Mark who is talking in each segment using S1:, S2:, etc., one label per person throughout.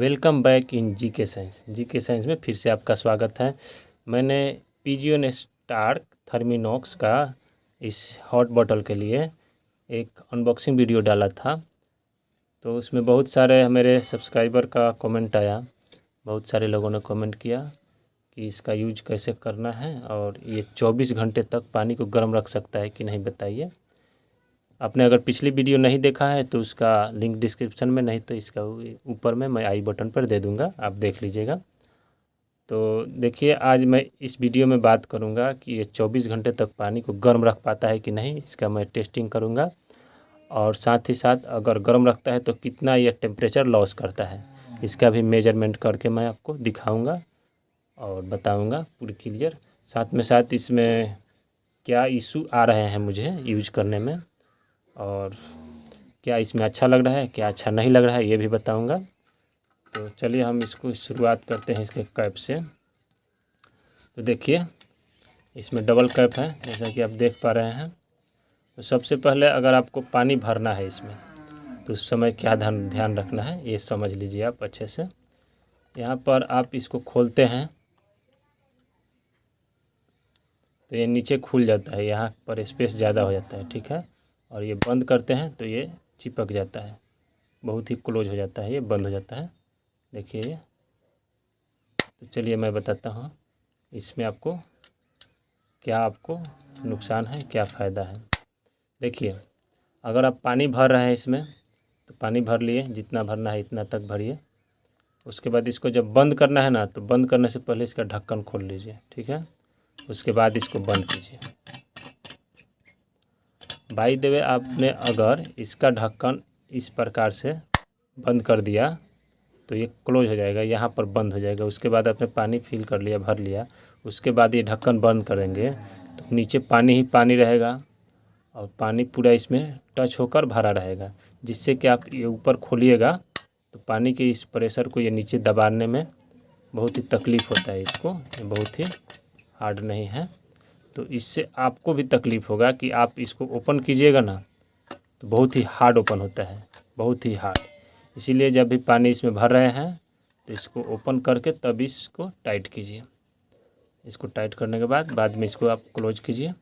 S1: Welcome back in GK science में फिर से आपका स्वागत है। मैंने पिजियन स्टार्क थर्मिनॉक्स का इस हॉट बॉटल के लिए एक अनबॉक्सिंग वीडियो डाला था, तो उसमें बहुत सारे मेरे सब्सक्राइबर का कमेंट आया। बहुत सारे लोगों ने कमेंट किया कि इसका यूज कैसे करना है और ये 24 घंटे तक पानी को गर्म रख सकता है कि नहीं, बताइए। आपने अगर पिछली वीडियो नहीं देखा है तो उसका लिंक डिस्क्रिप्शन में, नहीं तो इसका ऊपर में मैं आई बटन पर दे दूंगा, आप देख लीजिएगा। तो देखिए, आज मैं इस वीडियो में बात करूंगा कि ये 24 घंटे तक पानी को गर्म रख पाता है कि नहीं, इसका मैं टेस्टिंग करूंगा। और साथ ही साथ अगर गर्म रखता है तो कितना ये टेम्परेचर लॉस करता है, इसका भी मेजरमेंट करके मैं आपको दिखाऊँगा और बताऊँगा पूरी क्लियर। साथ में साथ इसमें क्या इशू आ रहे हैं मुझे यूज करने में, और क्या इसमें अच्छा लग रहा है, क्या अच्छा नहीं लग रहा है, ये भी बताऊंगा। तो चलिए हम इसको शुरुआत करते हैं इसके कैप से। तो देखिए, इसमें डबल कैप है जैसा कि आप देख पा रहे हैं। तो सबसे पहले अगर आपको पानी भरना है इसमें तो उस समय क्या ध्यान रखना है ये समझ लीजिए आप अच्छे से। यहाँ पर आप इसको खोलते हैं तो ये नीचे खुल जाता है, यहाँ पर स्पेस ज़्यादा हो जाता है, ठीक है। और ये बंद करते हैं तो ये चिपक जाता है, बहुत ही क्लोज हो जाता है, ये बंद हो जाता है। देखिए ये। तो चलिए मैं बताता हूँ इसमें आपको क्या नुकसान है, क्या फ़ायदा है। देखिए, अगर आप पानी भर रहे हैं इसमें तो पानी भर लिए, जितना भरना है इतना तक भरिए। उसके बाद इसको जब बंद करना है ना, तो बंद करने से पहले इसका ढक्कन खोल लीजिए, ठीक है। उसके बाद इसको बंद कीजिए। बाय द वे, आपने अगर इसका ढक्कन इस प्रकार से बंद कर दिया तो ये क्लोज हो जाएगा, यहाँ पर बंद हो जाएगा। उसके बाद आपने पानी फिल कर लिया, भर लिया, उसके बाद ये ढक्कन बंद करेंगे तो नीचे पानी ही पानी रहेगा और पानी पूरा इसमें टच होकर भरा रहेगा, जिससे कि आप ये ऊपर खोलिएगा तो पानी के इस प्रेशर को ये नीचे दबाने में बहुत ही तकलीफ़ होता है इसको, ये बहुत ही हार्ड नहीं है। तो इससे आपको भी तकलीफ़ होगा कि आप इसको ओपन कीजिएगा ना तो बहुत ही हार्ड ओपन होता है, बहुत ही हार्ड। इसीलिए जब भी पानी इसमें भर रहे हैं तो इसको ओपन करके तब इसको टाइट कीजिए। इसको टाइट करने के बाद में इसको आप क्लोज कीजिए,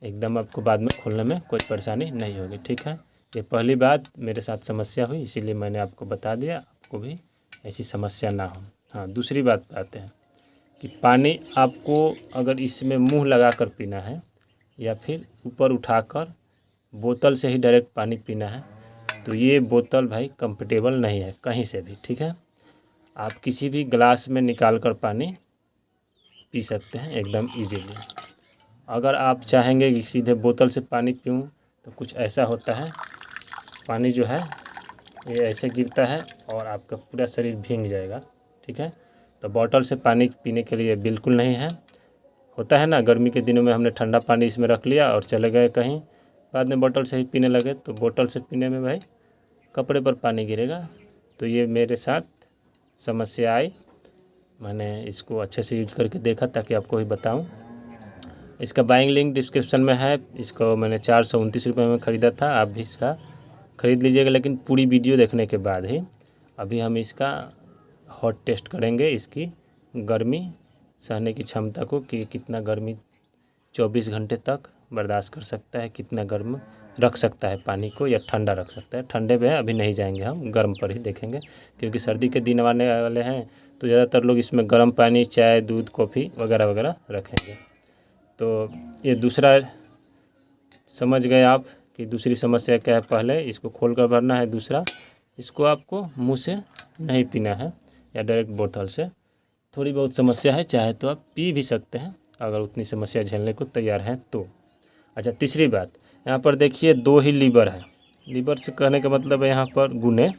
S1: एकदम आपको बाद में खोलने में कोई परेशानी नहीं होगी, ठीक है। ये पहली बात मेरे साथ समस्या हुई, इसीलिए मैंने आपको बता दिया, आपको भी ऐसी समस्या ना हो। हाँ, दूसरी बात पे आते हैं कि पानी आपको अगर इसमें मुंह लगाकर पीना है या फिर ऊपर उठाकर बोतल से ही डायरेक्ट पानी पीना है तो ये बोतल भाई कंफर्टेबल नहीं है कहीं से भी, ठीक है। आप किसी भी ग्लास में निकाल कर पानी पी सकते हैं एकदम इजीली। अगर आप चाहेंगे कि सीधे बोतल से पानी पीऊँ तो कुछ ऐसा होता है, पानी जो है ये ऐसे गिरता है और आपका पूरा शरीर भीग जाएगा, ठीक है। तो बोतल से पानी पीने के लिए बिल्कुल नहीं है। होता है ना, गर्मी के दिनों में हमने ठंडा पानी इसमें रख लिया और चले गए कहीं, बाद में बोतल से ही पीने लगे तो बोतल से पीने में भाई कपड़े पर पानी गिरेगा। तो ये मेरे साथ समस्या आई, मैंने इसको अच्छे से यूज करके देखा ताकि आपको भी बताऊं। इसका बाइंग लिंक डिस्क्रिप्शन में है। इसको मैंने 429 रुपये में ख़रीदा था, आप भी इसका ख़रीद लीजिएगा, लेकिन पूरी वीडियो देखने के बाद ही। अभी हम इसका हॉट टेस्ट करेंगे, इसकी गर्मी सहने की क्षमता को कि कितना गर्मी 24 घंटे तक बर्दाश्त कर सकता है, कितना गर्म रख सकता है पानी को या ठंडा रख सकता है। ठंडे में अभी नहीं जाएंगे हम, गर्म पर ही देखेंगे, क्योंकि सर्दी के दिन आने वाले हैं तो ज़्यादातर लोग इसमें गर्म पानी, चाय, दूध, कॉफ़ी वगैरह वगैरह रखेंगे। तो ये दूसरा समझ गए आप कि दूसरी समस्या क्या है। पहले इसको खोल कर भरना है, दूसरा इसको आपको मुँह से नहीं पीना है या डायरेक्ट बोतल से। थोड़ी बहुत समस्या है, चाहे तो आप पी भी सकते हैं अगर उतनी समस्या झेलने को तैयार हैं तो। अच्छा, तीसरी बात, यहाँ पर देखिए 2 ही लीवर है। लीवर से कहने का मतलब है यहाँ पर गुने,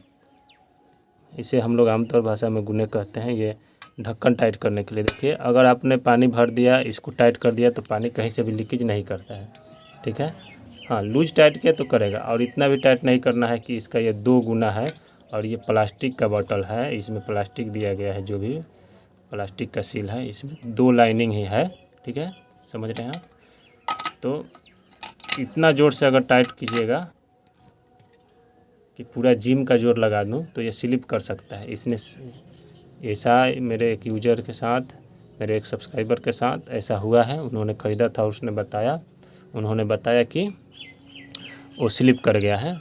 S1: इसे हम लोग आमतौर भाषा में गुने कहते हैं। ये ढक्कन टाइट करने के लिए। देखिए, अगर आपने पानी भर दिया, इसको टाइट कर दिया तो पानी कहीं से भी लीकेज नहीं करता है, ठीक है। हाँ, लूज टाइट किया तो करेगा, और इतना भी टाइट नहीं करना है कि इसका ये 2 गुना है। और ये प्लास्टिक का बॉटल है, इसमें प्लास्टिक दिया गया है, जो भी प्लास्टिक का सील है, इसमें 2 लाइनिंग ही है, ठीक है, समझ रहे हैं आप। तो इतना ज़ोर से अगर टाइट कीजिएगा कि पूरा जिम का जोर लगा दूं तो ये स्लिप कर सकता है। इसने ऐसा मेरे एक यूज़र के साथ, मेरे एक सब्सक्राइबर के साथ ऐसा हुआ है। उन्होंने ख़रीदा था, उसने बताया, उन्होंने बताया कि वो स्लिप कर गया है।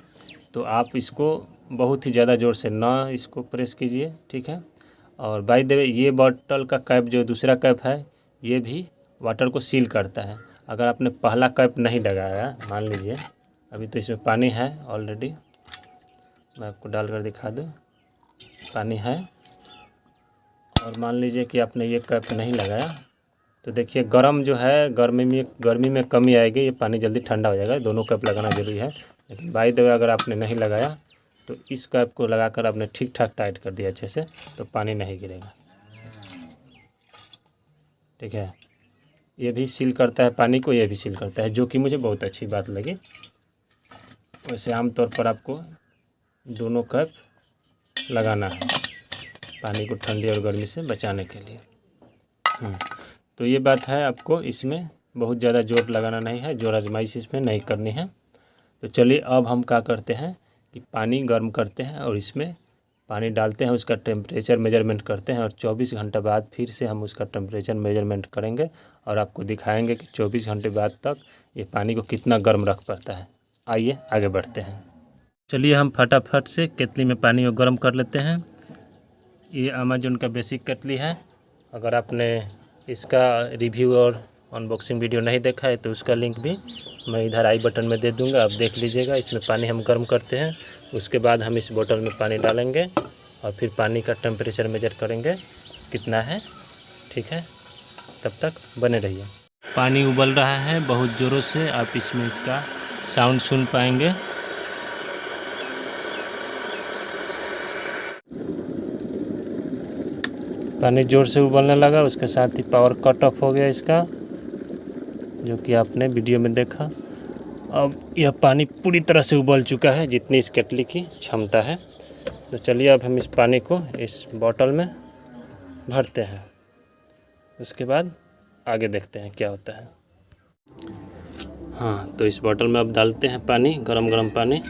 S1: तो आप इसको बहुत ही ज़्यादा ज़ोर से ना इसको प्रेस कीजिए, ठीक है। और बाय द वे ये बॉटल का कैप जो दूसरा कैप है ये भी वाटर को सील करता है। अगर आपने पहला कैप नहीं लगाया, मान लीजिए अभी तो इसमें पानी है ऑलरेडी, मैं आपको डाल कर दिखा दूँ, पानी है, और मान लीजिए कि आपने ये कैप नहीं लगाया तो देखिए गर्म जो है, गर्मी में कमी आएगी, ये पानी जल्दी ठंडा हो जाएगा। दोनों कैप लगाना जरूरी है। लेकिन बाय द वे अगर आपने नहीं लगाया तो इस कैप को लगाकर आपने ठीक ठाक टाइट कर दिया अच्छे से, तो पानी नहीं गिरेगा, ठीक है। ये भी सील करता है पानी को, ये भी सील करता है, जो कि मुझे बहुत अच्छी बात लगी। वैसे आमतौर पर आपको दोनों कैप लगाना है पानी को ठंडी और गर्मी से बचाने के लिए। तो ये बात है, आपको इसमें बहुत ज़्यादा जोर लगाना नहीं है, जोर आजमाइश इसमें नहीं करनी है। तो चलिए अब हम क्या करते हैं कि पानी गर्म करते हैं और इसमें पानी डालते हैं, उसका टेम्परेचर मेजरमेंट करते हैं और 24 घंटे बाद फिर से हम उसका टेम्परेचर मेजरमेंट करेंगे और आपको दिखाएंगे कि 24 घंटे बाद तक ये पानी को कितना गर्म रख पाता है। आइए आगे बढ़ते हैं। चलिए हम फटाफट से केतली में पानी को गर्म कर लेते हैं। ये अमेजोन का बेसिक केतली है। अगर आपने इसका रिव्यू और अनबॉक्सिंग वीडियो नहीं देखा है तो उसका लिंक भी मैं इधर आई बटन में दे दूंगा, आप देख लीजिएगा। इसमें पानी हम गर्म करते हैं, उसके बाद हम इस बोतल में पानी डालेंगे और फिर पानी का टेम्परेचर मेजर करेंगे कितना है, ठीक है। तब तक बने रहिए। पानी उबल रहा है बहुत ज़ोरों से, आप इसमें इसका साउंड सुन पाएंगे। पानी ज़ोर से उबलने लगा, उसके साथ ही पावर कट ऑफ हो गया इसका, जो कि आपने वीडियो में देखा। अब यह पानी पूरी तरह से उबल चुका है जितनी इस केतली की क्षमता है। तो चलिए अब हम इस पानी को इस बोतल में भरते हैं, उसके बाद आगे देखते हैं क्या होता है। हाँ, तो इस बोतल में अब डालते हैं पानी, गरम पानी।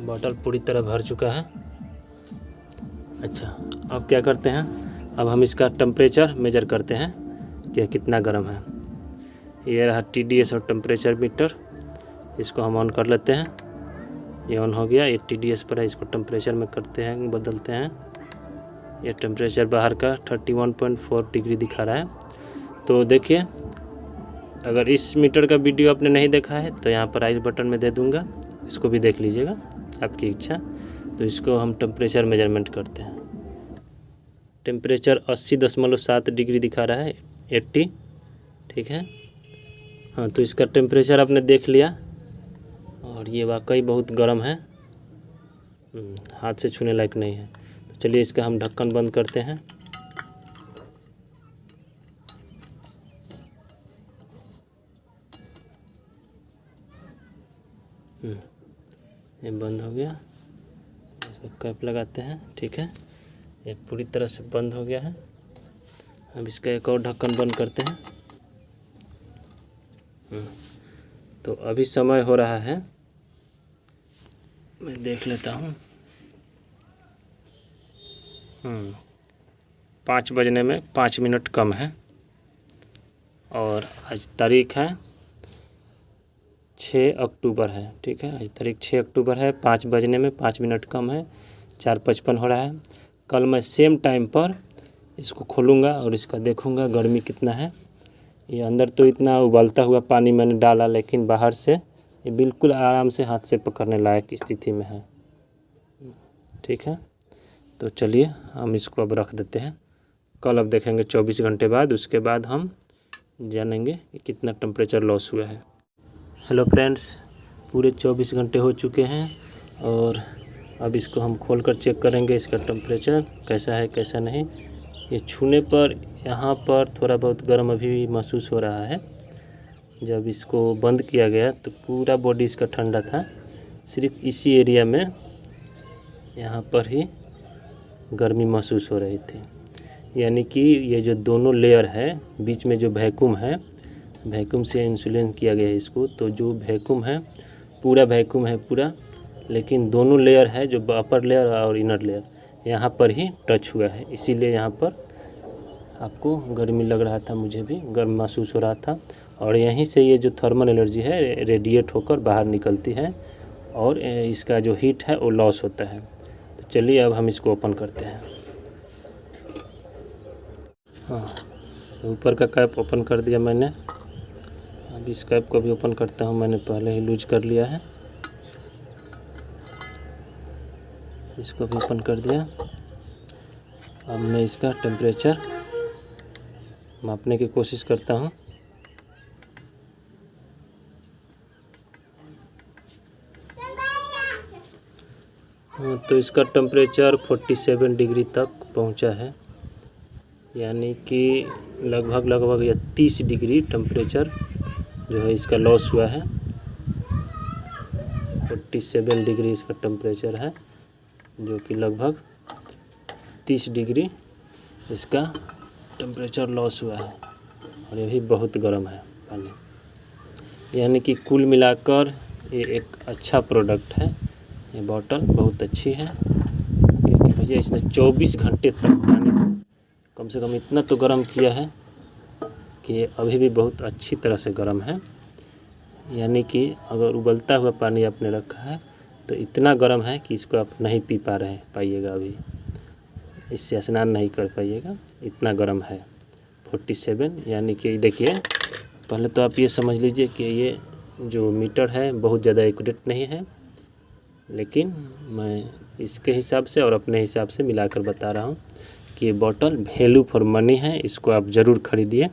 S1: बोतल पूरी तरह भर चुका है। अच्छा, अब क्या करते हैं, अब हम इसका टेम्परेचर मेजर करते हैं कि कितना गर्म है। ये रहा TDS और टेम्परेचर मीटर, इसको हम ऑन कर लेते हैं। ये ऑन हो गया, ये TDS पर है, इसको टेम्परेचर में करते हैं, बदलते हैं। ये टेम्परेचर बाहर का 31.4 डिग्री दिखा रहा है। तो देखिए, अगर इस मीटर का वीडियो आपने नहीं देखा है तो यहाँ पर आई बटन में दे दूँगा, इसको भी देख लीजिएगा, आपकी इच्छा। तो इसको हम टेम्परेचर मेजरमेंट करते हैं। टेम्परेचर 80.7 डिग्री दिखा रहा है, 80, ठीक है। हाँ, तो इसका टेम्परेचर आपने देख लिया और ये वाकई बहुत गर्म है, हाथ से छूने लायक नहीं है। तो चलिए इसका हम ढक्कन बंद करते हैं। ये बंद हो गया, इसको कैप लगाते हैं, ठीक है। ये पूरी तरह से बंद हो गया है। अब इसका एक और ढक्कन बंद करते हैं। तो अभी समय हो रहा है, मैं देख लेता हूँ, 5 बजने में 5 मिनट कम है और आज तारीख है 6 अक्टूबर है, ठीक है। आज तारीख 6 अक्टूबर है, 5 बजने में 5 मिनट कम है, 4:55 हो रहा है। कल मैं सेम टाइम पर इसको खोलूँगा और इसका देखूँगा गर्मी कितना है। ये अंदर तो इतना उबलता हुआ पानी मैंने डाला, लेकिन बाहर से ये बिल्कुल आराम से हाथ से पकड़ने लायक स्थिति में है, ठीक है। तो चलिए हम इसको अब रख देते हैं। कल अब देखेंगे 24 घंटे बाद, उसके बाद हम जानेंगे कि कितना टेम्परेचर लॉस हुआ है। हेलो फ्रेंड्स, पूरे 24 घंटे हो चुके हैं और अब इसको हम खोल कर चेक करेंगे इसका टेम्परेचर कैसा है कैसा नहीं। ये छूने पर यहाँ पर थोड़ा बहुत गर्म अभी महसूस हो रहा है। जब इसको बंद किया गया तो पूरा बॉडी इसका ठंडा था, सिर्फ इसी एरिया में यहाँ पर ही गर्मी महसूस हो रही थी। यानी कि ये जो दोनों लेयर है, बीच में जो वैक्यूम है, वैक्यूम से इंसुलेट किया गया है इसको। तो जो वैक्यूम है पूरा वैक्यूम है पूरा, लेकिन दोनों लेयर है जो अपर लेयर और इनर लेयर यहाँ पर ही टच हुआ है, इसीलिए यहाँ पर आपको गर्मी लग रहा था, मुझे भी गर्म महसूस हो रहा था। और यहीं से ये जो थर्मल एनर्जी है रेडिएट होकर बाहर निकलती है और इसका जो हीट है वो लॉस होता है। तो चलिए अब हम इसको ओपन करते हैं। हाँ, तो ऊपर का कैप ओपन कर दिया मैंने। अब इस कैप को भी ओपन करता हूँ, मैंने पहले ही लूज कर लिया है। इसको भी ओपन कर दिया। अब मैं इसका टेम्परेचर मापने की कोशिश करता हूँ। तो इसका टेम्परेचर 47 डिग्री तक पहुँचा है, यानी कि लगभग या 30 डिग्री टेम्परेचर जो है इसका लॉस हुआ है। 47 डिग्री इसका टेम्परेचर है, जो कि लगभग 30 डिग्री इसका टेम्परेचर लॉस हुआ है। और ये भी बहुत गर्म है पानी, यानी कि कुल मिलाकर ये एक अच्छा प्रोडक्ट है। ये बॉटल बहुत अच्छी है, क्योंकि भैया इसने 24 घंटे तक पानी कम से कम इतना तो गर्म किया है कि ये अभी भी बहुत अच्छी तरह से गर्म है। यानी कि अगर उबलता हुआ पानी आपने रखा है तो इतना गर्म है कि इसको आप नहीं पी पाइएगा, अभी इससे स्नान नहीं कर पाइएगा, इतना गर्म है 47। यानी कि देखिए, पहले तो आप ये समझ लीजिए कि ये जो मीटर है बहुत ज़्यादा एक्यूरेट नहीं है, लेकिन मैं इसके हिसाब से और अपने हिसाब से मिलाकर बता रहा हूँ कि ये बॉटल वैल्यू फॉर मनी है। इसको आप ज़रूर खरीदिए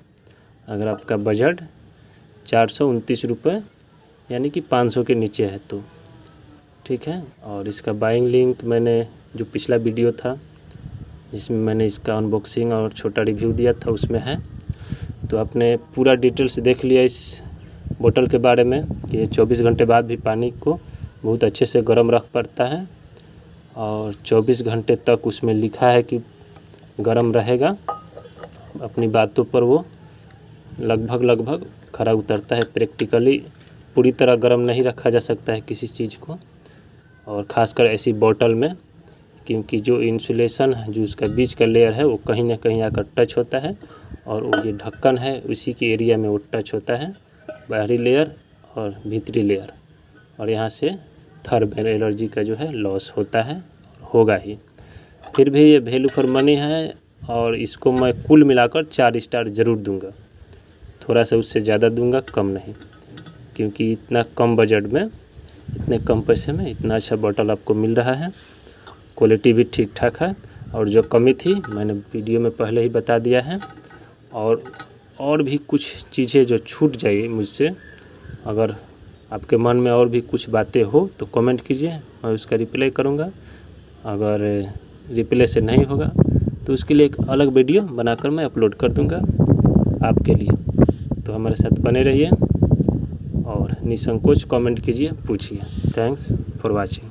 S1: अगर आपका बजट 429 रुपये यानी कि 500 के नीचे है तो, ठीक है। और इसका बाइंग लिंक मैंने जो पिछला वीडियो था जिसमें मैंने इसका अनबॉक्सिंग और छोटा रिव्यू दिया था उसमें है। तो आपने पूरा डिटेल्स देख लिया इस बोतल के बारे में कि ये 24 घंटे बाद भी पानी को बहुत अच्छे से गर्म रख पाता है, और 24 घंटे तक उसमें लिखा है कि गर्म रहेगा। अपनी बातों पर वो लगभग खरा उतरता है। प्रैक्टिकली पूरी तरह गर्म नहीं रखा जा सकता है किसी चीज़ को, और ख़ासकर ऐसी बोतल में, क्योंकि जो इंसुलेशन है, जो उसका बीच का लेयर है वो कहीं ना कहीं आकर टच होता है, और वो ये ढक्कन है उसी के एरिया में वो टच होता है, बाहरी लेयर और भीतरी लेयर, और यहाँ से थर्मल एनर्जी का जो है लॉस होता है, होगा ही। फिर भी ये वैल्यू फॉर मनी है, और इसको मैं कुल मिलाकर 4 स्टार ज़रूर दूंगा। थोड़ा सा उससे ज़्यादा दूंगा, कम नहीं, क्योंकि इतना कम बजट में, इतने कम पैसे में इतना अच्छा बॉटल आपको मिल रहा है। क्वालिटी भी ठीक ठाक है, और जो कमी थी मैंने वीडियो में पहले ही बता दिया है। और भी कुछ चीज़ें जो छूट जाए मुझसे, अगर आपके मन में और भी कुछ बातें हो तो कमेंट कीजिए, मैं उसका रिप्लाई करूँगा। अगर रिप्लाई से नहीं होगा तो उसके लिए एक अलग वीडियो बनाकर मैं अपलोड कर दूँगा आपके लिए। तो हमारे साथ बने रहिए और निसंकोच कमेंट कीजिए, पूछिए। Thanks for watching.